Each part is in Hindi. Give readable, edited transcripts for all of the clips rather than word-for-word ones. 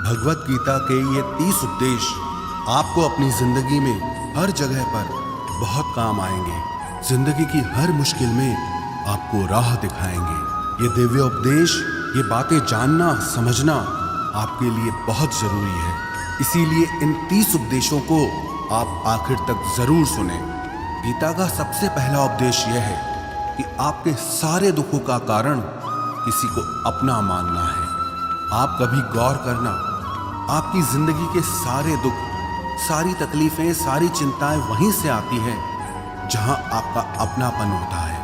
भगवत गीता के ये 30 उपदेश आपको अपनी जिंदगी में हर जगह पर बहुत काम आएंगे। जिंदगी की हर मुश्किल में आपको राह दिखाएंगे। ये दिव्य उपदेश, ये बातें जानना समझना आपके लिए बहुत जरूरी है। इसीलिए इन 30 उपदेशों को आप आखिर तक जरूर सुने। गीता का सबसे पहला उपदेश यह है कि आपके सारे दुखों का कारण किसी को अपना मानना है। आप कभी गौर करना, आपकी जिंदगी के सारे दुख, सारी तकलीफें, सारी चिंताएं वहीं से आती हैं जहां आपका अपनापन होता है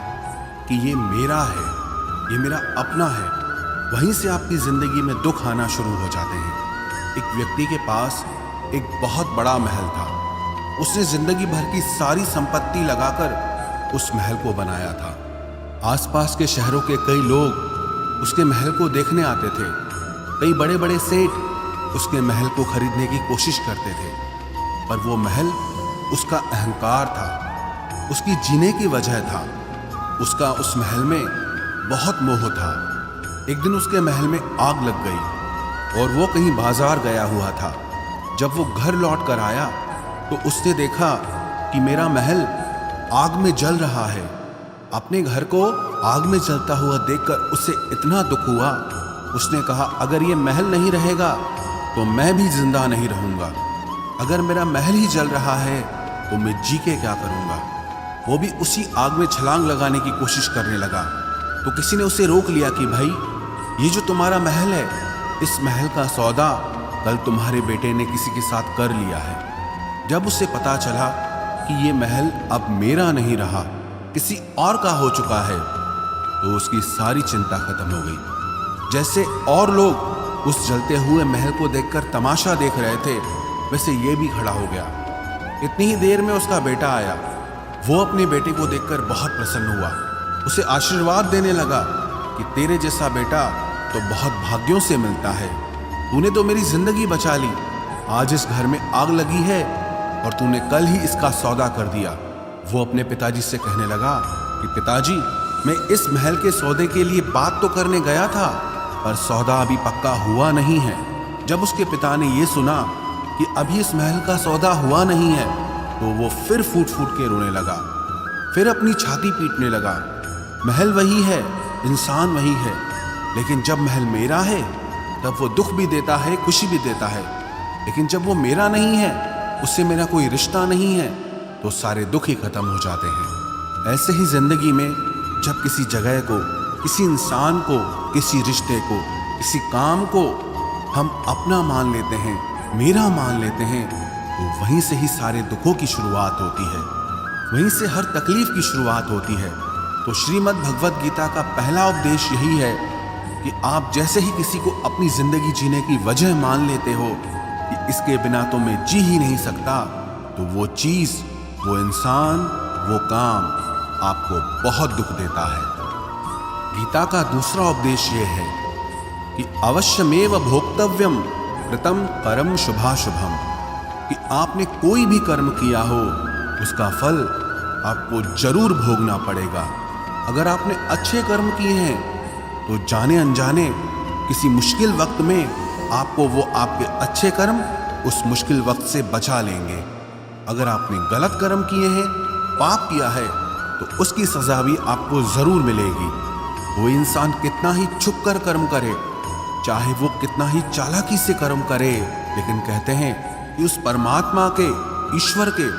कि ये मेरा है, ये मेरा अपना है। वहीं से आपकी जिंदगी में दुख आना शुरू हो जाते हैं। एक व्यक्ति के पास एक बहुत बड़ा महल था। उसने जिंदगी भर की सारी संपत्ति लगाकर उस महल को बनाया था। आसपास के शहरों के कई लोग उसके महल को देखने आते थे। कई बड़े बड़े सेठ उसके महल को खरीदने की कोशिश करते थे, पर वो महल उसका अहंकार था, उसकी जीने की वजह था। उसका उस महल में बहुत मोह था। एक दिन उसके महल में आग लग गई और वो कहीं बाजार गया हुआ था। जब वो घर लौट कर आया तो उसने देखा कि मेरा महल आग में जल रहा है। अपने घर को आग में जलता हुआ देखकर उसे इतना दुख हुआ। उसने कहा, अगर ये महल नहीं रहेगा तो मैं भी जिंदा नहीं रहूंगा। अगर मेरा महल ही जल रहा है तो मैं जी के क्या करूंगा। वो भी उसी आग में छलांग लगाने की कोशिश करने लगा। तो किसी ने उसे रोक लिया कि भाई, ये जो तुम्हारा महल है, इस महल का सौदा कल तुम्हारे बेटे ने किसी के साथ कर लिया है। जब उसे पता चला कि ये महल अब मेरा नहीं रहा, किसी और का हो चुका है, तो उसकी सारी चिंता खत्म हो गई। जैसे और लोग उस जलते हुए महल को देखकर तमाशा देख रहे थे, वैसे ये भी खड़ा हो गया। इतनी ही देर में उसका बेटा आया। वो अपने बेटे को देखकर बहुत प्रसन्न हुआ। उसे आशीर्वाद देने लगा कि तेरे जैसा बेटा तो बहुत भाग्यों से मिलता है। तूने तो मेरी जिंदगी बचा ली। आज इस घर में आग लगी है और तूने कल ही इसका सौदा कर दिया। वो अपने पिताजी से कहने लगा कि पिताजी, मैं इस महल के सौदे के लिए बात तो करने गया था, पर सौदा अभी पक्का हुआ नहीं है। जब उसके पिता ने ये सुना कि अभी इस महल का सौदा हुआ नहीं है, तो वो फिर फूट फूट के रोने लगा, फिर अपनी छाती पीटने लगा। महल वही है, इंसान वही है, लेकिन जब महल मेरा है तब वो दुख भी देता है, खुशी भी देता है। लेकिन जब वो मेरा नहीं है, उससे मेरा कोई रिश्ता नहीं है, तो सारे दुख ही खत्म हो जाते हैं। ऐसे ही जिंदगी में जब किसी जगह को, किसी इंसान को, किसी रिश्ते को, किसी काम को हम अपना मान लेते हैं, मेरा मान लेते हैं, तो वहीं से ही सारे दुखों की शुरुआत होती है, वहीं से हर तकलीफ की शुरुआत होती है। तो श्रीमद् भगवत गीता का पहला उपदेश यही है कि आप जैसे ही किसी को अपनी जिंदगी जीने की वजह मान लेते हो कि इसके बिना तो मैं जी ही नहीं सकता, तो वो चीज, वो इंसान, वो काम आपको बहुत दुख देता है। गीता का दूसरा उपदेश ये है कि अवश्यमेव भोक्तव्यम कृतम कर्म शुभाशुभम, कि आपने कोई भी कर्म किया हो उसका फल आपको जरूर भोगना पड़ेगा। अगर आपने अच्छे कर्म किए हैं तो जाने अनजाने किसी मुश्किल वक्त में आपको वो आपके अच्छे कर्म उस मुश्किल वक्त से बचा लेंगे। अगर आपने गलत कर्म किए हैं, पाप किया है, तो उसकी सजा भी आपको जरूर मिलेगी। वो इंसान कितना ही छुप कर कर्म करे, चाहे वो कितना ही चालाकी से कर्म करे, लेकिन कहते हैं कि उस परमात्मा के, ईश्वर के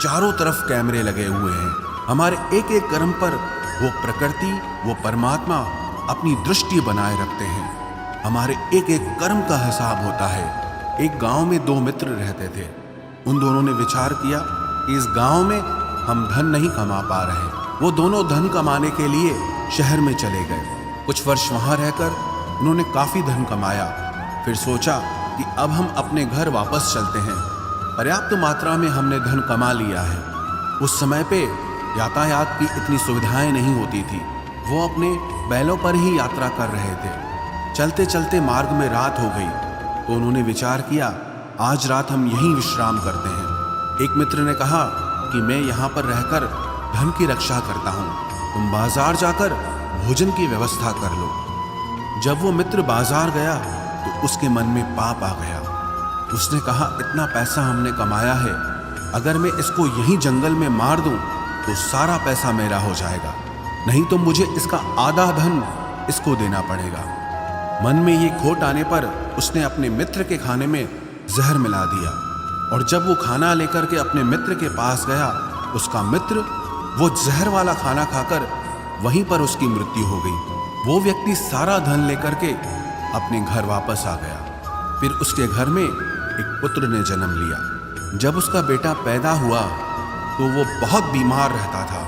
चारों तरफ कैमरे लगे हुए हैं। हमारे एक एक कर्म पर वो प्रकृति, वो परमात्मा अपनी दृष्टि बनाए रखते हैं। हमारे एक एक कर्म का हिसाब होता है। एक गांव में 2 मित्र रहते थे। उन दोनों ने विचार किया कि इस गांव में हम धन नहीं कमा पा रहे। वो दोनों धन कमाने के लिए शहर में चले गए। कुछ वर्ष वहां रहकर उन्होंने काफी धन कमाया। फिर सोचा कि अब हम अपने घर वापस चलते हैं। पर्याप्त मात्रा में हमने धन कमा लिया है। उस समय पे यातायात की इतनी सुविधाएं नहीं होती थी। वो अपने बैलों पर ही यात्रा कर रहे थे। चलते चलते मार्ग में रात हो गई, तो उन्होंने विचार किया, आज रात हम यहीं विश्राम करते हैं। एक मित्र ने कहा कि मैं यहाँ पर रहकर धन की रक्षा करता हूँ, तुम बाजार जाकर भोजन की व्यवस्था कर लो। जब वो मित्र बाजार गया तो उसके मन में पाप आ गया। उसने कहा, इतना पैसा हमने कमाया है, अगर मैं इसको यहीं जंगल में मार दूं तो सारा पैसा मेरा हो जाएगा, नहीं तो मुझे इसका आधा धन इसको देना पड़ेगा। मन में ये खोट आने पर उसने अपने मित्र के खाने में जहर मिला दिया, और जब वो खाना लेकर के अपने मित्र के पास गया, उसका मित्र वो जहर वाला खाना खाकर वहीं पर उसकी मृत्यु हो गई। वो व्यक्ति सारा धन लेकर के अपने घर वापस आ गया। फिर उसके घर में एक पुत्र ने जन्म लिया। जब उसका बेटा पैदा हुआ तो वो बहुत बीमार रहता था।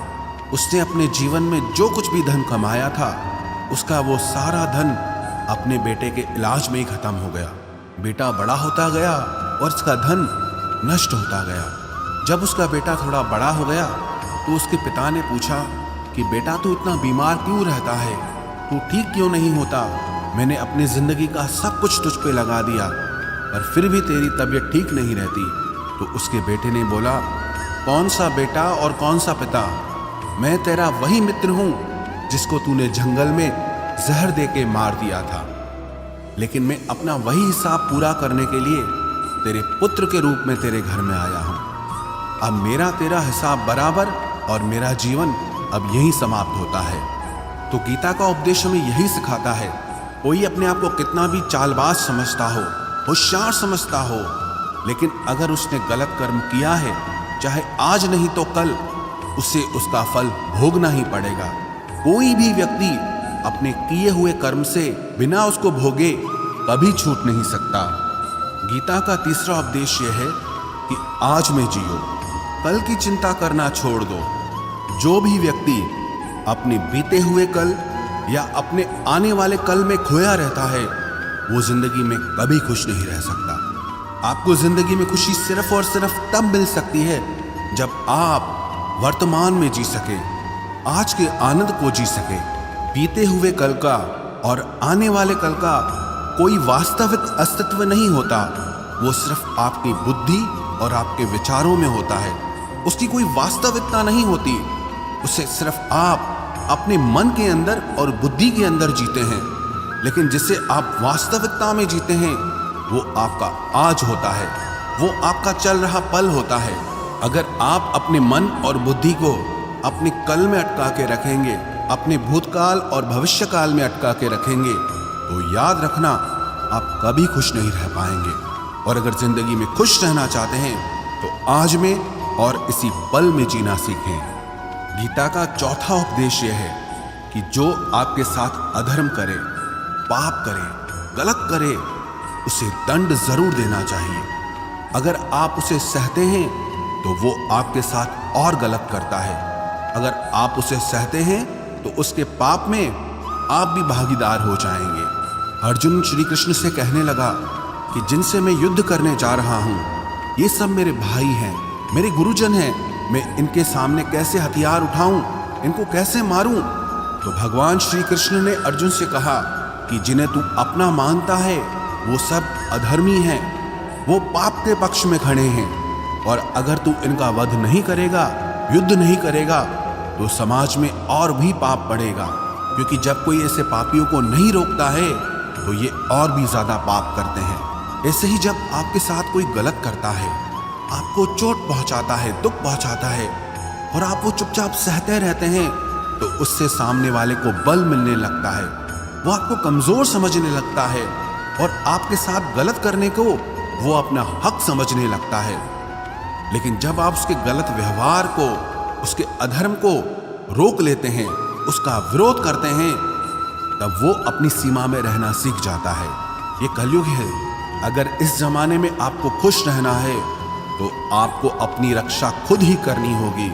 उसने अपने जीवन में जो कुछ भी धन कमाया था, उसका वो सारा धन अपने बेटे के इलाज में ही खत्म हो गया। बेटा बड़ा होता गया और उसका धन नष्ट होता गया। जब उसका बेटा थोड़ा बड़ा हो गया तो उसके पिता ने पूछा कि बेटा, तू इतना बीमार क्यों रहता है, तू ठीक क्यों नहीं होता? मैंने अपनी जिंदगी का सब कुछ तुझ पे लगा दिया, पर फिर भी तेरी तबीयत ठीक नहीं रहती। तो उसके बेटे ने बोला, कौन सा बेटा और कौन सा पिता? मैं तेरा वही मित्र हूं जिसको तूने जंगल में जहर दे के मार दिया था, लेकिन मैं अपना वही हिसाब पूरा करने के लिए तेरे पुत्र के रूप में तेरे घर में आया हूं। अब मेरा तेरा हिसाब बराबर और मेरा जीवन अब यही समाप्त होता है। तो गीता का उपदेश हमें यही सिखाता है, कोई अपने आप को कितना भी चालबाज समझता हो, होशियार समझता हो, लेकिन अगर उसने गलत कर्म किया है, चाहे आज नहीं तो कल उसे उसका फल भोगना ही पड़ेगा। कोई भी व्यक्ति अपने किए हुए कर्म से बिना उसको भोगे कभी छूट नहीं सकता। गीता का तीसरा उपदेश यह है कि आज में जियो, कल की चिंता करना छोड़ दो। जो भी व्यक्ति अपने बीते हुए कल या अपने आने वाले कल में खोया रहता है, वो जिंदगी में कभी खुश नहीं रह सकता। आपको जिंदगी में खुशी सिर्फ और सिर्फ तब मिल सकती है जब आप वर्तमान में जी सके, आज के आनंद को जी सके। बीते हुए कल का और आने वाले कल का कोई वास्तविक अस्तित्व नहीं होता, वो सिर्फ आपकी बुद्धि और आपके विचारों में होता है। उसकी कोई वास्तविकता नहीं होती, उसे सिर्फ आप अपने मन के अंदर और बुद्धि के अंदर जीते हैं। लेकिन जिसे आप वास्तविकता में जीते हैं, वो आपका आज होता है, वो आपका चल रहा पल होता है। अगर आप अपने मन और बुद्धि को अपने कल में अटका के रखेंगे, अपने भूतकाल और भविष्यकाल में अटका के रखेंगे, तो याद रखना आप कभी खुश नहीं रह पाएंगे। और अगर जिंदगी में खुश रहना चाहते हैं तो आज में और इसी पल में जीना सीखें। गीता का चौथा उपदेश यह है कि जो आपके साथ अधर्म करे, पाप करे, गलत करे, उसे दंड जरूर देना चाहिए। अगर आप उसे सहते हैं तो वो आपके साथ और गलत करता है। अगर आप उसे सहते हैं तो उसके पाप में आप भी भागीदार हो जाएंगे। अर्जुन श्री कृष्ण से कहने लगा कि जिनसे मैं युद्ध करने जा रहा हूं, ये सब मेरे भाई हैं, मेरे गुरुजन हैं, मैं इनके सामने कैसे हथियार उठाऊं, इनको कैसे मारूं? तो भगवान श्री कृष्ण ने अर्जुन से कहा कि जिन्हें तू अपना मानता है वो सब अधर्मी हैं, वो पाप के पक्ष में खड़े हैं, और अगर तू इनका वध नहीं करेगा, युद्ध नहीं करेगा, तो समाज में और भी पाप बढ़ेगा। क्योंकि जब कोई ऐसे पापियों को नहीं रोकता है तो ये और भी ज्यादा पाप करते हैं। ऐसे ही जब आपके साथ कोई गलत करता है, आपको चोट पहुंचाता है, दुख पहुंचाता है, और आप वो चुपचाप सहते रहते हैं, तो उससे सामने वाले को बल मिलने लगता है, वो आपको कमजोर समझने लगता है, और आपके साथ गलत करने को वो अपना हक समझने लगता है। लेकिन जब आप उसके गलत व्यवहार को, उसके अधर्म को रोक लेते हैं, उसका विरोध करते हैं, तब वो अपनी सीमा में रहना सीख जाता है। ये कलयुग है। अगर इस जमाने में आपको खुश रहना है तो आपको अपनी रक्षा खुद ही करनी होगी।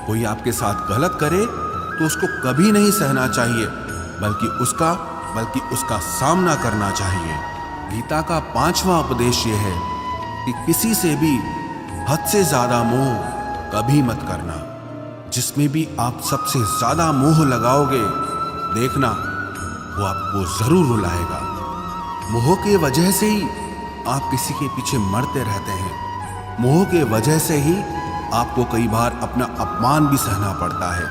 कोई आपके साथ गलत करे तो उसको कभी नहीं सहना चाहिए, बल्कि उसका सामना करना चाहिए। गीता का पांचवा उपदेश यह है कि किसी से भी हद से ज्यादा मोह कभी मत करना। जिसमें भी आप सबसे ज्यादा मोह लगाओगे, देखना वो आपको जरूर रुलाएगा। मोह के वजह से ही आप किसी के पीछे मरते रहते हैं। मोह के वजह से ही आपको कई बार अपना अपमान भी सहना पड़ता है,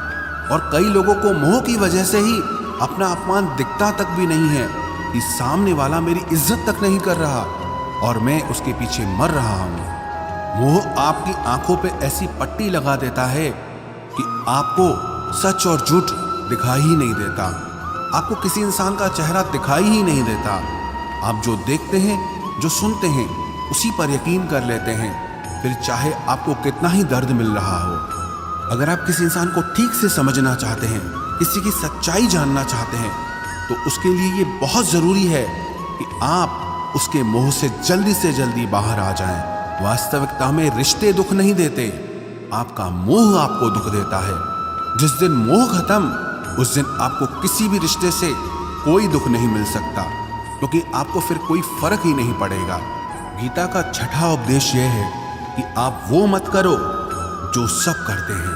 और कई लोगों को मोह की वजह से ही अपना अपमान दिखता तक भी नहीं है, कि सामने वाला मेरी इज्जत तक नहीं कर रहा और मैं उसके पीछे मर रहा हूं। मोह आपकी आंखों पे ऐसी पट्टी लगा देता है कि आपको सच और झूठ दिखाई ही नहीं देता, आपको किसी इंसान का चेहरा दिखाई ही नहीं देता। आप जो देखते हैं, जो सुनते हैं, उसी पर यकीन कर लेते हैं, फिर चाहे आपको कितना ही दर्द मिल रहा हो। अगर आप किसी इंसान को ठीक से समझना चाहते हैं, किसी की सच्चाई जानना चाहते हैं, तो उसके लिए ये बहुत ज़रूरी है कि आप उसके मोह से जल्दी बाहर आ जाएं। वास्तविकता में रिश्ते दुख नहीं देते, आपका मोह आपको दुख देता है। जिस दिन मोह खत्म, उस दिन आपको किसी भी रिश्ते से कोई दुख नहीं मिल सकता, क्योंकि आपको फिर कोई फर्क ही नहीं पड़ेगा। गीता का छठा उपदेश यह है कि आप वो मत करो जो सब करते हैं,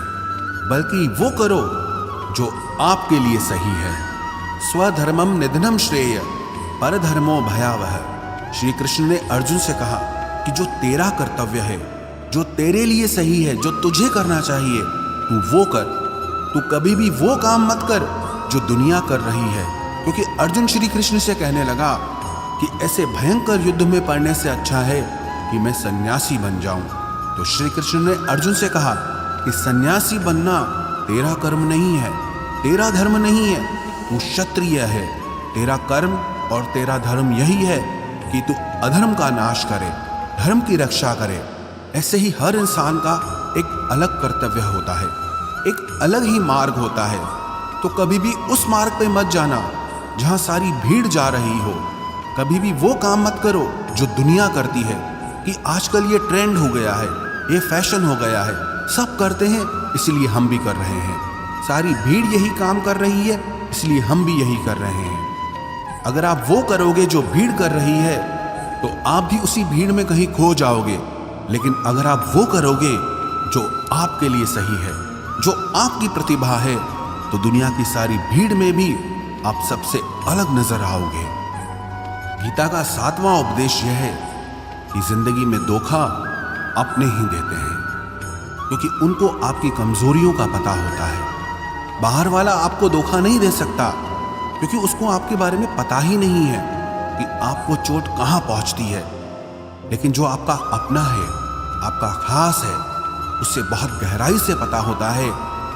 बल्कि वो करो जो आपके लिए सही है। स्वधर्मम निधनम श्रेय परधर्मो भयावह। श्री कृष्ण ने अर्जुन से कहा कि जो तेरा कर्तव्य है, जो तेरे लिए सही है, जो तुझे करना चाहिए, तू वो कर। तू कभी भी वो काम मत कर जो दुनिया कर रही है, क्योंकि अर्जुन श्री कृष्ण से कहने लगा कि ऐसे भयंकर युद्ध में पड़ने से अच्छा है कि मैं सन्यासी बन जाऊं। तो श्री कृष्ण ने अर्जुन से कहा कि सन्यासी बनना तेरा कर्म नहीं है, तेरा धर्म नहीं है, तू क्षत्रिय है। तेरा कर्म और तेरा धर्म यही है कि तू अधर्म का नाश करे, धर्म की रक्षा करे। ऐसे ही हर इंसान का एक अलग कर्तव्य होता है, एक अलग ही मार्ग होता है। तो कभी भी उस मार्ग पे मत जाना जहां सारी भीड़ जा रही हो। कभी भी वो काम मत करो जो दुनिया करती है कि आजकल ये ट्रेंड हो गया है, ये फैशन हो गया है, सब करते हैं इसलिए हम भी कर रहे हैं। सारी भीड़ यही काम कर रही है इसलिए हम भी यही कर रहे हैं। अगर आप वो करोगे जो भीड़ कर रही है तो आप भी उसी भीड़ में कहीं खो जाओगे। लेकिन अगर आप वो करोगे जो आपके लिए सही है, जो आपकी प्रतिभा है, तो दुनिया की सारी भीड़ में भी आप सबसे अलग नजर आओगे। गीता का 7वां उपदेश यह है कि जिंदगी में धोखा अपने ही देते हैं, क्योंकि उनको आपकी कमजोरियों का पता होता है। बाहर वाला आपको धोखा नहीं दे सकता, क्योंकि उसको आपके बारे में पता ही नहीं है कि आपको चोट कहाँ पहुँचती है। लेकिन जो आपका अपना है, आपका खास है, उससे बहुत गहराई से पता होता है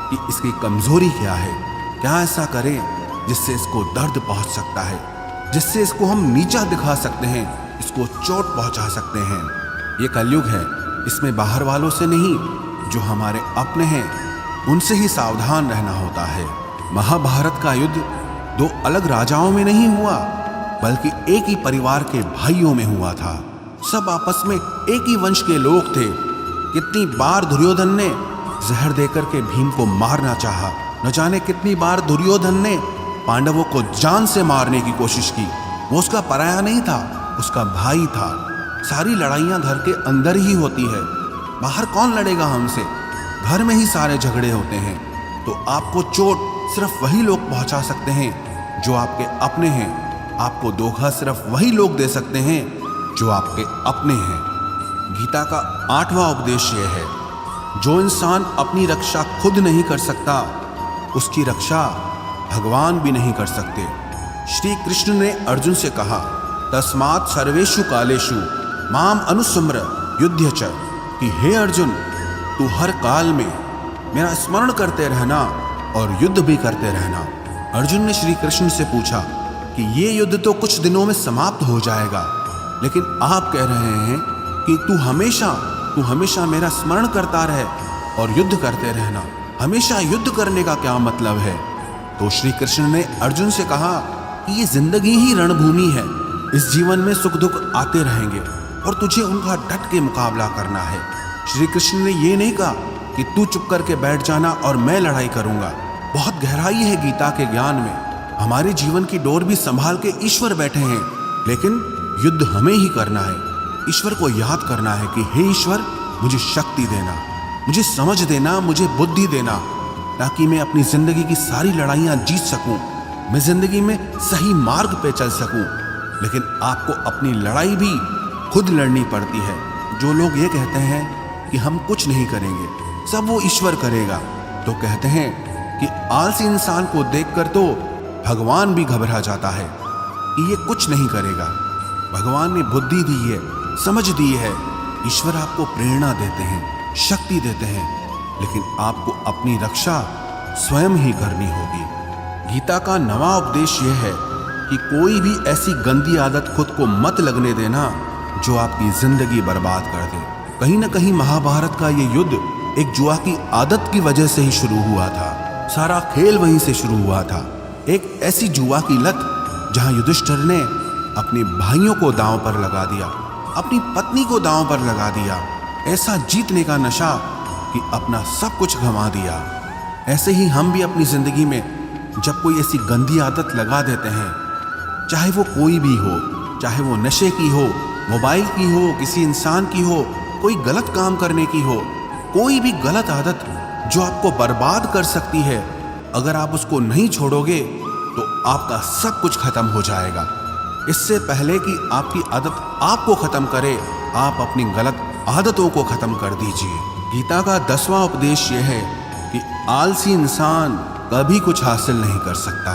कि इसकी कमजोरी क्या है, क्या ऐसा करें जिससे इसको दर्द पहुंच सकता है, जिससे इसको हम नीचा दिखा सकते हैं, इसको चोट पहुंचा सकते हैं। ये कलयुग है, इसमें बाहर वालों से नहीं, जो हमारे अपने हैं उनसे ही सावधान रहना होता है। महाभारत का युद्ध दो अलग राजाओं में नहीं हुआ, बल्कि एक ही परिवार के भाइयों में हुआ था। सब आपस में एक ही वंश के लोग थे। कितनी बार दुर्योधन ने जहर देकर के भीम को मारना चाहा, न जाने कितनी बार दुर्योधन ने पांडवों को जान से मारने की कोशिश की। वो उसका पराया नहीं था, उसका भाई था। सारी लड़ाइयां घर के अंदर ही होती है, बाहर कौन लड़ेगा हमसे? घर में ही सारे झगड़े होते हैं। तो आपको चोट सिर्फ वही लोग पहुंचा सकते हैं जो आपके अपने हैं। आपको धोखा सिर्फ वही लोग दे सकते हैं जो आपके अपने हैं। गीता का 8वां उपदेश यह है, जो इंसान अपनी रक्षा खुद नहीं कर सकता, उसकी रक्षा भगवान भी नहीं कर सकते। श्री कृष्ण ने अर्जुन से कहा, तस्मात् सर्वेषु कालेषु माम अनुस्मर युध्य च, कि हे अर्जुन, तू हर काल में मेरा स्मरण करते रहना और युद्ध भी करते रहना। अर्जुन ने श्री कृष्ण से पूछा कि ये युद्ध तो कुछ दिनों में समाप्त हो जाएगा, लेकिन आप कह रहे हैं कि तू हमेशा मेरा स्मरण करता रहे और युद्ध करते रहना। हमेशा युद्ध करने का क्या मतलब है? तो श्री कृष्ण ने अर्जुन से कहा कि ये जिंदगी ही रणभूमि है। इस जीवन में सुख दुख आते रहेंगे और तुझे उनका डट के मुकाबला करना है। श्री कृष्ण ने ये नहीं कहा कि तू चुप करके बैठ जाना और मैं लड़ाई करूंगा। बहुत गहराई है गीता के ज्ञान में। हमारे जीवन की डोर भी संभाल के ईश्वर बैठे हैं, लेकिन युद्ध हमें ही करना है। ईश्वर को याद करना है कि हे ईश्वर, मुझे शक्ति देना, मुझे समझ देना, मुझे बुद्धि देना, ताकि मैं अपनी जिंदगी की सारी लड़ाइयां जीत सकूं, मैं जिंदगी में सही मार्ग पे चल सकूं। लेकिन आपको अपनी लड़ाई भी खुद लड़नी पड़ती है। जो लोग ये कहते हैं कि हम कुछ नहीं करेंगे, सब वो ईश्वर करेगा, तो कहते हैं कि आलसी इंसान को देखकर तो भगवान भी घबरा जाता है। कि ये कुछ नहीं करेगा। भगवान ने बुद्धि दी है, समझ दी है। ईश्वर आपको प्रेरणा देते हैं, शक्ति देते हैं, लेकिन आपको अपनी रक्षा स्वयं ही करनी होगी। गीता का नवा उपदेश यह है कि कोई भी ऐसी गंदी आदत खुद को मत लगने देना जो आपकी जिंदगी बर्बाद कर दे। कहीं ना कहीं महाभारत का ये युद्ध एक जुआ की आदत की वजह से ही शुरू हुआ था। सारा खेल वहीं से शुरू हुआ था। एक ऐसी जुआ की लत जहां युधिष्ठिर ने अपने भाइयों को दांव पर लगा दिया, अपनी पत्नी को दांव पर लगा दिया। ऐसा जीतने का नशा कि अपना सब कुछ गंवा दिया। ऐसे ही हम भी अपनी जिंदगी में जब कोई ऐसी गंदी आदत लगा देते हैं, चाहे वो कोई भी हो, चाहे वो नशे की हो, मोबाइल की हो, किसी इंसान की हो, कोई गलत काम करने की हो, कोई भी गलत आदत जो आपको बर्बाद कर सकती है, अगर आप उसको नहीं छोड़ोगे तो आपका सब कुछ खत्म हो जाएगा। इससे पहले कि आपकी आदत आपको खत्म करे, आप अपनी गलत आदतों को खत्म कर दीजिए। गीता का 10वां उपदेश यह है कि आलसी इंसान कभी कुछ हासिल नहीं कर सकता।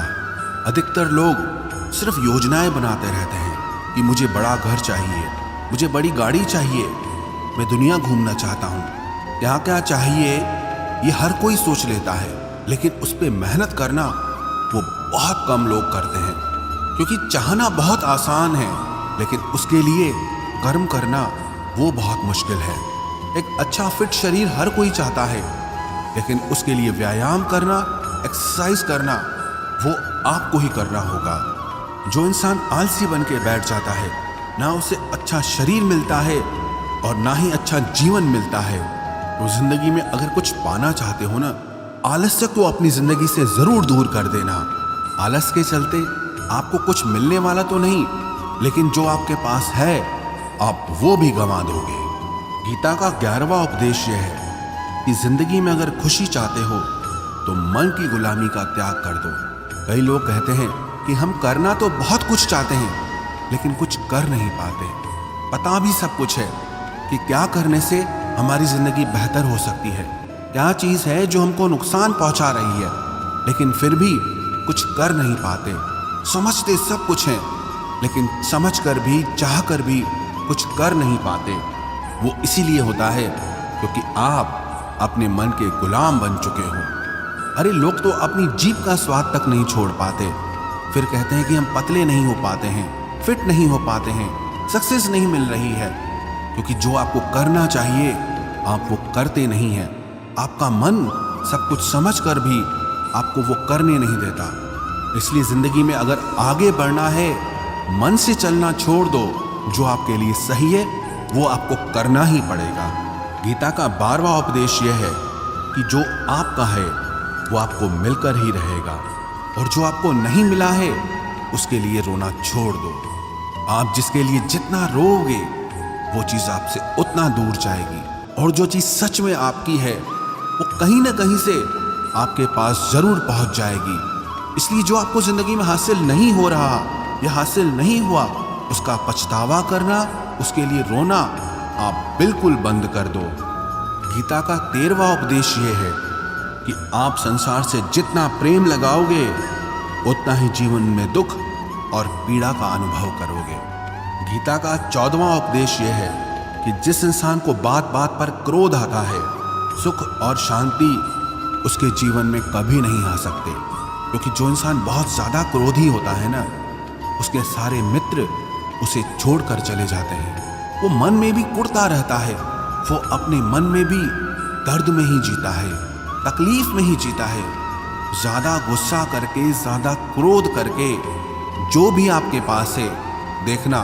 अधिकतर लोग सिर्फ योजनाएं बनाते रहते हैं कि मुझे बड़ा घर चाहिए, मुझे बड़ी गाड़ी चाहिए, मैं दुनिया घूमना चाहता हूँ। क्या क्या चाहिए ये हर कोई सोच लेता है, लेकिन उस पर मेहनत करना वो बहुत कम लोग करते हैं। क्योंकि चाहना बहुत आसान है, लेकिन उसके लिए कर्म करना वो बहुत मुश्किल है। एक अच्छा फिट शरीर हर कोई चाहता है, लेकिन उसके लिए व्यायाम करना, एक्सरसाइज करना वो आपको ही करना होगा। जो इंसान आलसी बन के बैठ जाता है, ना उसे अच्छा शरीर मिलता है और ना ही अच्छा जीवन मिलता है। तो जिंदगी में अगर कुछ पाना चाहते हो ना, आलस्य को अपनी जिंदगी से जरूर दूर कर देना। आलस के चलते आपको कुछ मिलने वाला तो नहीं, लेकिन जो आपके पास है आप वो भी गंवा दोगे। गीता का 11वां उपदेश यह है कि जिंदगी में अगर खुशी चाहते हो तो मन की गुलामी का त्याग कर दो। कई लोग कहते हैं कि हम करना तो बहुत कुछ चाहते हैं, लेकिन कुछ कर नहीं पाते। पता भी सब कुछ है कि क्या करने से हमारी जिंदगी बेहतर हो सकती है, क्या चीज है जो हमको नुकसान पहुंचा रही है, लेकिन फिर भी कुछ कर नहीं पाते। समझते सब कुछ है, लेकिन समझ कर भी, चाह कर भी कुछ कर नहीं पाते। वो इसीलिए होता है क्योंकि आप अपने मन के गुलाम बन चुके हो। अरे लोग तो अपनी जीभ का स्वाद तक नहीं छोड़ पाते, फिर कहते हैं कि हम पतले नहीं हो पाते हैं, फिट नहीं हो पाते हैं, सक्सेस नहीं मिल रही है। क्योंकि जो आपको करना चाहिए आप वो करते नहीं हैं। आपका मन सब कुछ समझ कर भी आपको वो करने नहीं देता। इसलिए जिंदगी में अगर आगे बढ़ना है, मन से चलना छोड़ दो। जो आपके लिए सही है वो आपको करना ही पड़ेगा। गीता का 12वां उपदेश यह है कि जो आपका है वो आपको मिलकर ही रहेगा, और जो आपको नहीं मिला है उसके लिए रोना छोड़ दो। आप जिसके लिए जितना रोओगे वो चीज आपसे उतना दूर जाएगी, और जो चीज सच में आपकी है वो कहीं ना कहीं से आपके पास जरूर पहुंच जाएगी। इसलिए जो आपको जिंदगी में हासिल नहीं हो रहा या हासिल नहीं हुआ, उसका पछतावा करना, उसके लिए रोना आप बिल्कुल बंद कर दो। गीता का 13वां उपदेश यह है कि आप संसार से जितना प्रेम लगाओगे उतना ही जीवन में दुख और पीड़ा का अनुभव करोगे। गीता का 14वां उपदेश यह है कि जिस इंसान को बात बात पर क्रोध आता है, सुख और शांति उसके जीवन में कभी नहीं आ सकते। क्योंकि जो इंसान बहुत ज्यादा क्रोधी होता है ना, उसके सारे मित्र उसे छोड़कर चले जाते हैं। वो मन में भी कुढ़ता रहता है, वो अपने मन में भी दर्द में ही जीता है, तकलीफ में ही जीता है। ज्यादा गुस्सा करके, ज्यादा क्रोध करके जो भी आपके पास है, देखना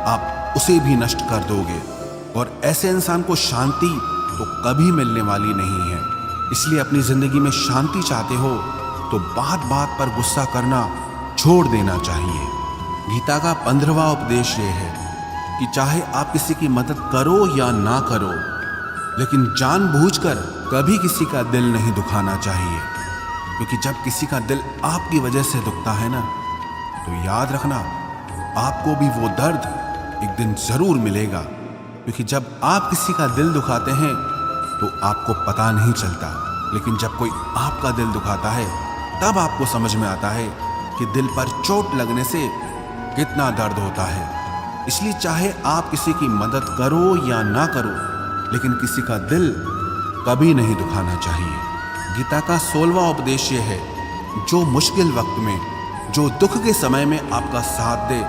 आप उसे भी नष्ट कर दोगे। और ऐसे इंसान को शांति तो कभी मिलने वाली नहीं है। इसलिए अपनी जिंदगी में शांति चाहते हो तो बात बात पर गुस्सा करना छोड़ देना चाहिए। गीता का 15वां उपदेश ये है कि चाहे आप किसी की मदद करो या ना करो, लेकिन जानबूझकर कभी किसी का दिल नहीं दुखाना चाहिए। क्योंकि जब किसी का दिल आपकी वजह से दुखता है ना, तो याद रखना आपको भी वो दर्द एक दिन जरूर मिलेगा। क्योंकि जब आप किसी का दिल दुखाते हैं तो आपको पता नहीं चलता, लेकिन जब कोई आपका दिल दुखाता है तब आपको समझ में आता है कि दिल पर चोट लगने से कितना दर्द होता है। इसलिए चाहे आप किसी की मदद करो या ना करो, लेकिन किसी का दिल कभी नहीं दुखाना चाहिए। गीता का 16वां उपदेश ये है, जो मुश्किल वक्त में, जो दुख के समय में आपका साथ दे,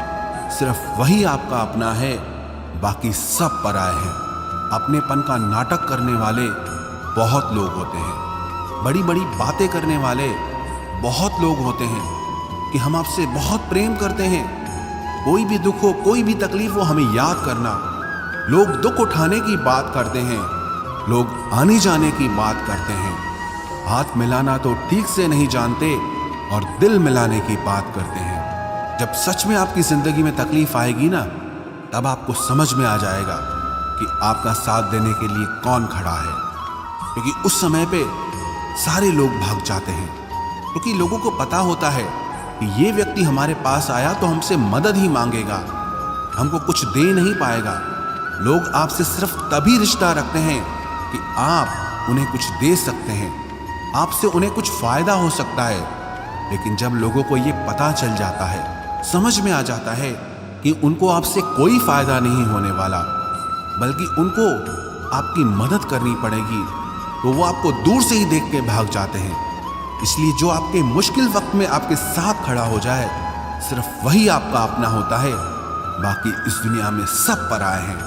सिर्फ वही आपका अपना है, बाकी सब पराए हैं। अपनेपन का नाटक करने वाले बहुत लोग होते हैं, बड़ी बड़ी बातें करने वाले बहुत लोग होते हैं कि हम आपसे बहुत प्रेम करते हैं, कोई भी दुख हो, कोई भी तकलीफ हो, हमें याद करना। लोग दुख उठाने की बात करते हैं, लोग आने जाने की बात करते हैं, हाथ मिलाना तो ठीक से नहीं जानते और दिल मिलाने की बात करते हैं। जब सच में आपकी जिंदगी में तकलीफ आएगी ना, तब आपको समझ में आ जाएगा कि आपका साथ देने के लिए कौन खड़ा है। क्योंकि उस समय पे सारे लोग भाग जाते हैं, क्योंकि लोगों को पता होता है कि ये व्यक्ति हमारे पास आया तो हमसे मदद ही मांगेगा, हमको कुछ दे नहीं पाएगा। लोग आपसे सिर्फ तभी रिश्ता रखते हैं कि आप उन्हें कुछ दे सकते हैं, आपसे उन्हें कुछ फायदा हो सकता है। लेकिन जब लोगों को ये पता चल जाता है, समझ में आ जाता है कि उनको आपसे कोई फायदा नहीं होने वाला, बल्कि उनको आपकी मदद करनी पड़ेगी, तो वो आपको दूर से ही देख के भाग जाते हैं। इसलिए जो आपके मुश्किल वक्त में आपके साथ खड़ा हो जाए, सिर्फ वही आपका अपना होता है, बाकी इस दुनिया में सब पराए हैं।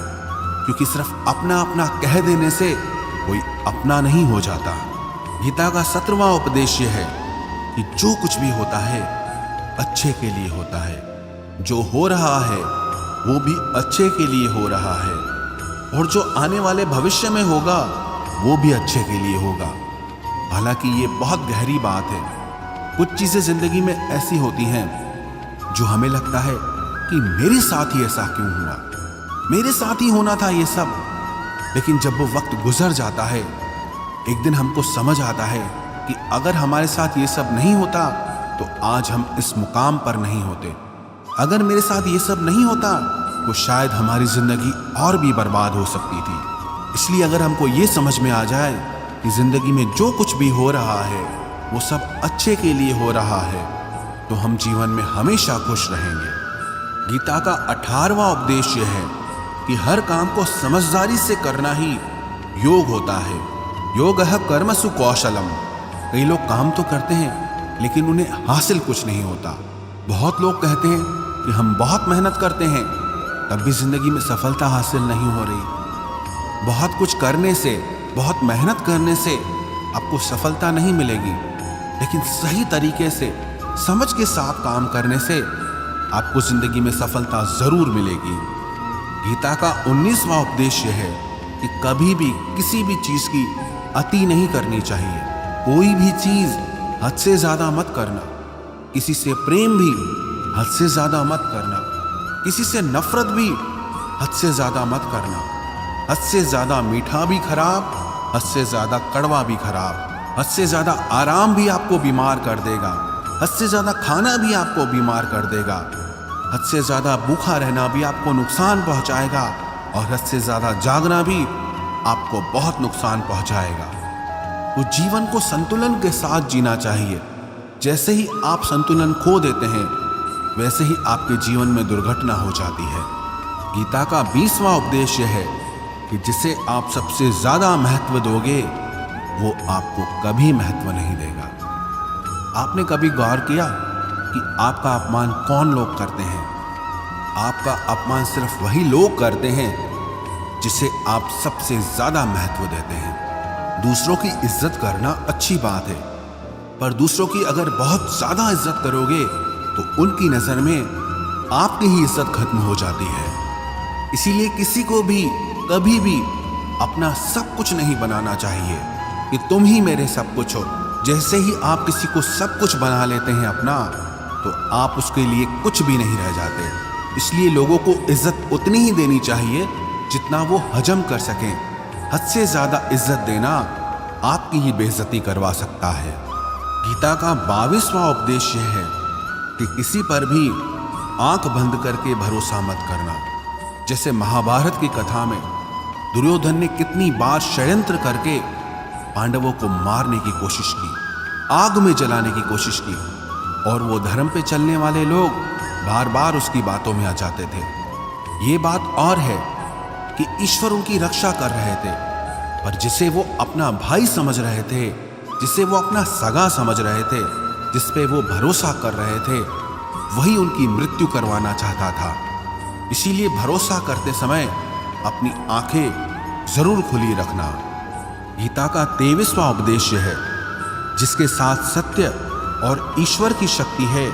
क्योंकि सिर्फ अपना अपना कह देने से कोई अपना नहीं हो जाता। गीता का 17वां उपदेश यह है कि जो कुछ भी होता है अच्छे के लिए होता है, जो हो रहा है वो भी अच्छे के लिए हो रहा है, और जो आने वाले भविष्य में होगा वो भी अच्छे के लिए होगा। हालांकि ये बहुत गहरी बात है। कुछ चीजें जिंदगी में ऐसी होती हैं जो हमें लगता है कि मेरे साथ ही ऐसा क्यों हुआ, मेरे साथ ही होना था ये सब। लेकिन जब वो वक्त गुजर जाता है, एक दिन हमको समझ आता है कि अगर हमारे साथ ये सब नहीं होता तो आज हम इस मुकाम पर नहीं होते। अगर मेरे साथ ये सब नहीं होता तो शायद हमारी जिंदगी और भी बर्बाद हो सकती थी। इसलिए अगर हमको ये समझ में आ जाए कि जिंदगी में जो कुछ भी हो रहा है वो सब अच्छे के लिए हो रहा है, तो हम जीवन में हमेशा खुश रहेंगे। गीता का 18वां उपदेश यह है कि हर काम को समझदारी से करना ही योग होता है। योगः कर्मसु कौशलम। कई लोग काम तो करते हैं लेकिन उन्हें हासिल कुछ नहीं होता। बहुत लोग कहते हैं कि हम बहुत मेहनत करते हैं, तब भी जिंदगी में सफलता हासिल नहीं हो रही। बहुत कुछ करने से, बहुत मेहनत करने से आपको सफलता नहीं मिलेगी, लेकिन सही तरीके से समझ के साथ काम करने से आपको जिंदगी में सफलता जरूर मिलेगी। गीता का 19वां उपदेश यह है कि कभी भी किसी भी चीज की अति नहीं करनी चाहिए। कोई भी चीज हद से ज्यादा मत करना। किसी से प्रेम भी हद से ज्यादा मत करना। किसी से नफरत भी हद से ज्यादा मत करना। हद से ज्यादा मीठा भी खराब, हद से ज्यादा कड़वा भी खराब। हद से ज्यादा आराम भी आपको बीमार कर देगा। हद से ज्यादा खाना भी आपको बीमार कर देगा। हद से ज्यादा भूखा रहना भी आपको नुकसान पहुंचाएगा, और हद से ज्यादा जागना भी आपको बहुत नुकसान पहुंचाएगा। तो जीवन को संतुलन के साथ जीना चाहिए। जैसे ही आप संतुलन खो देते हैं, वैसे ही आपके जीवन में दुर्घटना हो जाती है। गीता का 20वां उपदेश यह है कि जिसे आप सबसे ज्यादा महत्व दोगे, वो आपको कभी महत्व नहीं देगा। आपने कभी गौर किया कि आपका अपमान कौन लोग करते हैं? आपका अपमान सिर्फ वही लोग करते हैं जिसे आप सबसे ज्यादा महत्व देते हैं। दूसरों की इज्जत करना अच्छी बात है, पर दूसरों की अगर बहुत ज्यादा इज्जत करोगे तो उनकी नजर में आपकी ही इज्जत खत्म हो जाती है। इसीलिए किसी को भी कभी भी अपना सब कुछ नहीं बनाना चाहिए कि तुम ही मेरे सब कुछ हो। जैसे ही आप किसी को सब कुछ बना लेते हैं अपना, तो आप उसके लिए कुछ भी नहीं रह जाते। इसलिए लोगों को इज्जत उतनी ही देनी चाहिए जितना वो हजम कर सकें। हद से ज्यादा इज्जत देना आपकी ही बेइज्जती करवा सकता है। गीता का 22वां उपदेश यह है कि किसी पर भी आंख बंद करके भरोसा मत करना। जैसे महाभारत की कथा में दुर्योधन ने कितनी बार षड्यंत्र करके पांडवों को मारने की कोशिश की, आग में जलाने की कोशिश की, और वो धर्म पे चलने वाले लोग बार बार उसकी बातों में आ जाते थे। ये बात और है कि ईश्वर उनकी रक्षा कर रहे थे, पर जिसे वो अपना भाई समझ रहे थे, जिसे वो अपना सगा समझ रहे थे, जिस पे वो भरोसा कर रहे थे, वही उनकी मृत्यु करवाना चाहता था। इसीलिए भरोसा करते समय अपनी आंखें जरूर खुली रखना। गीता का 23वां उपदेश है, जिसके साथ सत्य और ईश्वर की शक्ति है।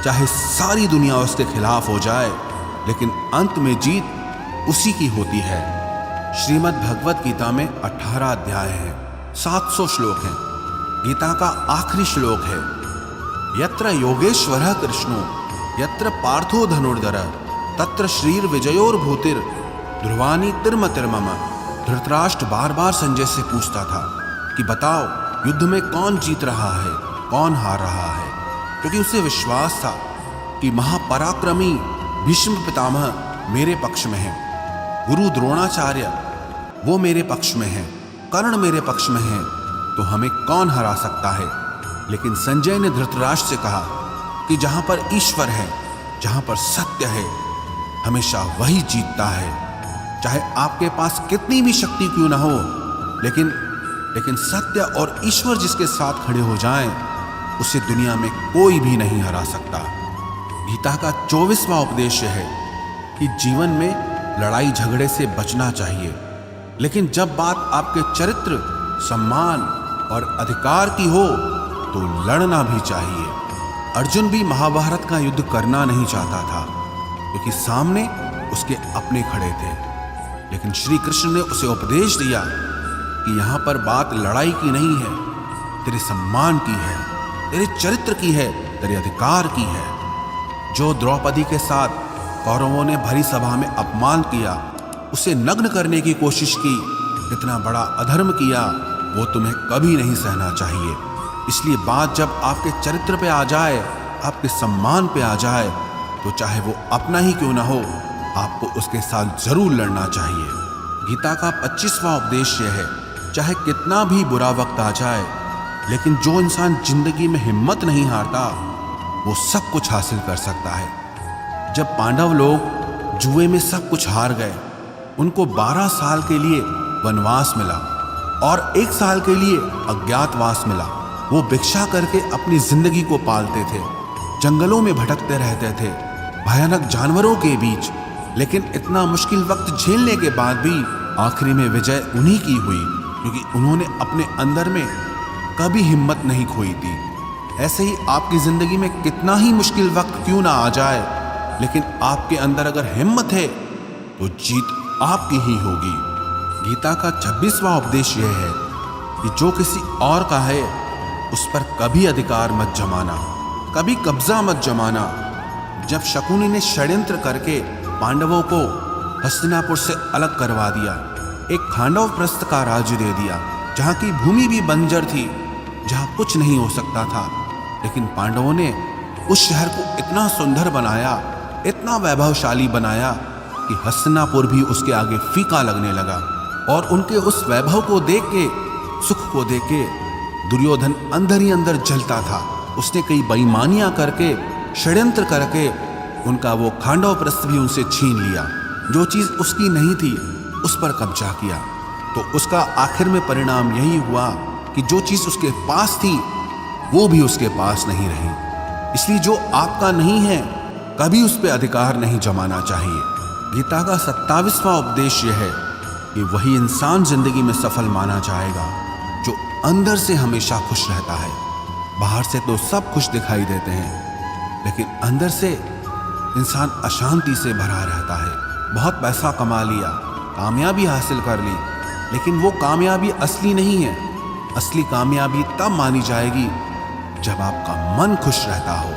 चाहे सारी दुनिया उसके खिलाफ हो जाए, लेकिन अंत में जीत उसी की होती है। श्रीमद् भगवत गीता में 18 अध्याय हैं, 700 श्लोक हैं। गीता का आखिरी श्लोक है, यत्र योगेश्वरः कृष्णो यत्र पार्थो धनुर्धरः तत्र श्रीर विजयोर्भूतिर ध्रुवानी तिर्मतिर्मम। धृतराष्ट्र बार बार संजय से पूछता था कि बताओ, युद्ध में कौन जीत रहा है, कौन हार रहा है, क्योंकि उसे विश्वास था कि महापराक्रमी भीष्म पितामह मेरे पक्ष में है, गुरु द्रोणाचार्य वो मेरे पक्ष में है, कर्ण मेरे पक्ष में है, तो हमें कौन हरा सकता है। लेकिन संजय ने धृतराष्ट्र से कहा कि जहां पर ईश्वर है, जहां पर सत्य है, हमेशा वही जीतता है। चाहे आपके पास कितनी भी शक्ति क्यों ना हो, लेकिन सत्य और ईश्वर जिसके साथ खड़े हो जाएं, उसे दुनिया में कोई भी नहीं हरा सकता। गीता का 24वां उपदेश है कि जीवन में लड़ाई झगड़े से बचना चाहिए, लेकिन जब बात आपके चरित्र, सम्मान और अधिकार की हो तो लड़ना भी चाहिए। अर्जुन भी महाभारत का युद्ध करना नहीं चाहता था, क्योंकि सामने उसके अपने खड़े थे, लेकिन श्री कृष्ण ने उसे उपदेश दिया कि यहां पर बात लड़ाई की नहीं है, तेरे सम्मान की है, तेरे चरित्र की है, तेरे अधिकार की है। जो द्रौपदी के साथ कौरवों ने भरी सभा में अपमान किया, उसे नग्न करने की कोशिश की, इतना बड़ा अधर्म किया, वो तुम्हें कभी नहीं सहना चाहिए। इसलिए बात जब आपके चरित्र पे आ जाए, आपके सम्मान पे आ जाए, तो चाहे वो अपना ही क्यों ना हो, आपको उसके साथ जरूर लड़ना चाहिए। गीता का 25वां उपदेश यह है, चाहे कितना भी बुरा वक्त आ जाए, लेकिन जो इंसान जिंदगी में हिम्मत नहीं हारता, वो सब कुछ हासिल कर सकता है। जब पांडव लोग जुए में सब कुछ हार गए, उनको 12 साल के लिए वनवास मिला और 1 साल के लिए अज्ञातवास मिला। वो भिक्षा करके अपनी जिंदगी को पालते थे, जंगलों में भटकते रहते थे, भयानक जानवरों के बीच, लेकिन इतना मुश्किल वक्त झेलने के बाद भी आखिरी में विजय उन्हीं की हुई, क्योंकि उन्होंने अपने अंदर में कभी हिम्मत नहीं खोई थी। ऐसे ही आपकी जिंदगी में कितना ही मुश्किल वक्त क्यों ना आ जाए, लेकिन आपके अंदर अगर हिम्मत है तो जीत आपकी ही होगी। गीता का 26वां उपदेश यह है कि जो किसी और का है, उस पर कभी अधिकार मत जमाना, कभी कब्जा मत जमाना। जब शकुनी ने षड्यंत्र करके पांडवों को हस्तिनापुर से अलग करवा दिया, एक खांडवप्रस्थ का राज्य दे दिया, जहां की भूमि भी बंजर थी, जहां कुछ नहीं हो सकता था, लेकिन पांडवों ने उस शहर को इतना सुंदर बनाया, इतना वैभवशाली बनाया कि हस्तिनापुर भी उसके आगे फीका लगने लगा। और उनके उस वैभव को देख के, सुख को देख के दुर्योधन अंदर ही अंदर जलता था। उसने कई बेईमानियां करके, षड्यंत्र करके उनका वो खांडवप्रस्थ भी उनसे छीन लिया। जो चीज उसकी नहीं थी, उस पर कब्जा किया। तो उसका आखिर में परिणाम यही हुआ कि जो चीज उसके पास थी, वो भी उसके पास नहीं रही। इसलिए जो आपका नहीं है, कभी उस पर अधिकार नहीं जमाना चाहिए। गीता का 27वां उपदेश यह है कि वही इंसान जिंदगी में सफल माना जाएगा जो अंदर से हमेशा खुश रहता है। बाहर से तो सब कुछ दिखाई देते हैं, लेकिन अंदर से इंसान अशांति से भरा रहता है। बहुत पैसा कमा लिया, कामयाबी हासिल कर ली, लेकिन वो कामयाबी असली नहीं है। असली कामयाबी तब मानी जाएगी जब आपका मन खुश रहता हो।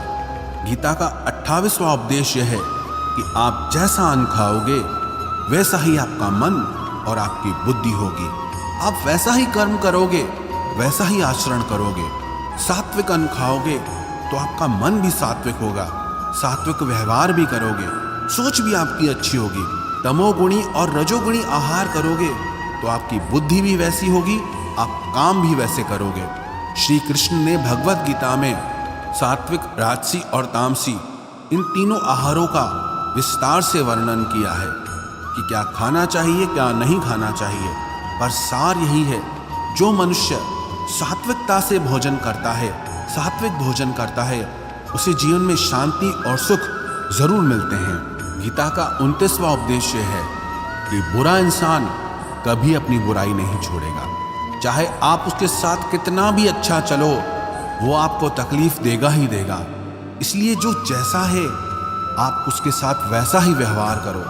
गीता का 28वां उपदेश यह है कि आप जैसा अन्न खाओगे, वैसा ही आपका मन और आपकी बुद्धि होगी। आप वैसा ही कर्म करोगे, वैसा ही आचरण करोगे। सात्विक अन्न खाओगे तो आपका मन भी सात्विक होगा, सात्विक व्यवहार भी करोगे, सोच भी आपकी अच्छी होगी। तमोगुणी और रजोगुणी आहार करोगे तो आपकी बुद्धि भी वैसी होगी, आप काम भी वैसे करोगे। श्री कृष्ण ने भगवत गीता में सात्विक, राजसी और तामसी इन तीनों आहारों का विस्तार से वर्णन किया है कि क्या खाना चाहिए, क्या नहीं खाना चाहिए। पर सार यही है, जो मनुष्य सात्विकता से भोजन करता है, सात्विक भोजन करता है, उसे जीवन में शांति और सुख जरूर मिलते हैं। गीता का 29वां उपदेश है कि बुरा इंसान कभी अपनी बुराई नहीं छोड़ेगा। चाहे आप उसके साथ कितना भी अच्छा चलो, वो आपको तकलीफ देगा ही देगा। इसलिए जो जैसा है आप उसके साथ वैसा ही व्यवहार करो।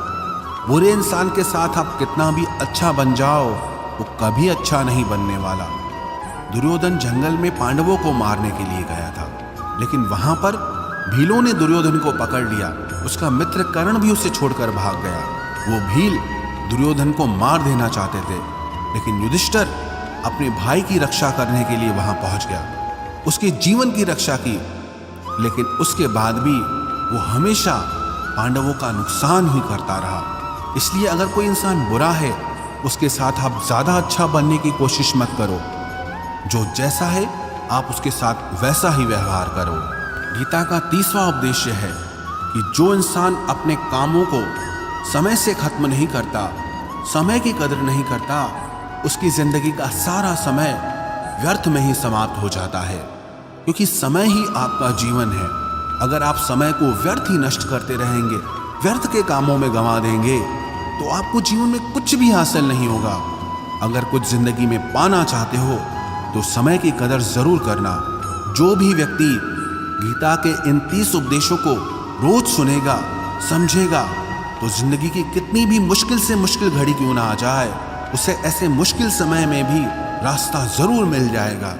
बुरे इंसान के साथ आप कितना भी अच्छा बन जाओ, वो कभी अच्छा नहीं बनने वाला। दुर्योधन जंगल में पांडवों को मारने के लिए गया था, लेकिन वहां पर भीलों ने दुर्योधन को पकड़ लिया। उसका मित्र कर्ण भी उसे छोड़कर भाग गया। वो भील दुर्योधन को मार देना चाहते थे, लेकिन युधिष्ठिर अपने भाई की रक्षा करने के लिए वहां पहुंच गया, उसके जीवन की रक्षा की। लेकिन उसके बाद भी वो हमेशा पांडवों का नुकसान ही करता रहा। इसलिए अगर कोई इंसान बुरा है, उसके साथ आप ज्यादा अच्छा बनने की कोशिश मत करो। जो जैसा है आप उसके साथ वैसा ही व्यवहार करो। गीता का 30वां उपदेश है कि जो इंसान अपने कामों को समय से खत्म नहीं करता, समय की कदर नहीं करता, उसकी जिंदगी का सारा समय व्यर्थ में ही समाप्त हो जाता है। क्योंकि समय ही आपका जीवन है। अगर आप समय को व्यर्थ ही नष्ट करते रहेंगे, व्यर्थ के कामों में गंवा देंगे, तो आपको जीवन में कुछ भी हासिल नहीं होगा। अगर कुछ जिंदगी में पाना चाहते हो तो समय की कदर जरूर करना। जो भी व्यक्ति गीता के इन 30 उपदेशों को रोज सुनेगा, समझेगा, तो जिंदगी की कितनी भी मुश्किल से मुश्किल घड़ी क्यों ना आ जाए, उसे ऐसे मुश्किल समय में भी रास्ता जरूर मिल जाएगा।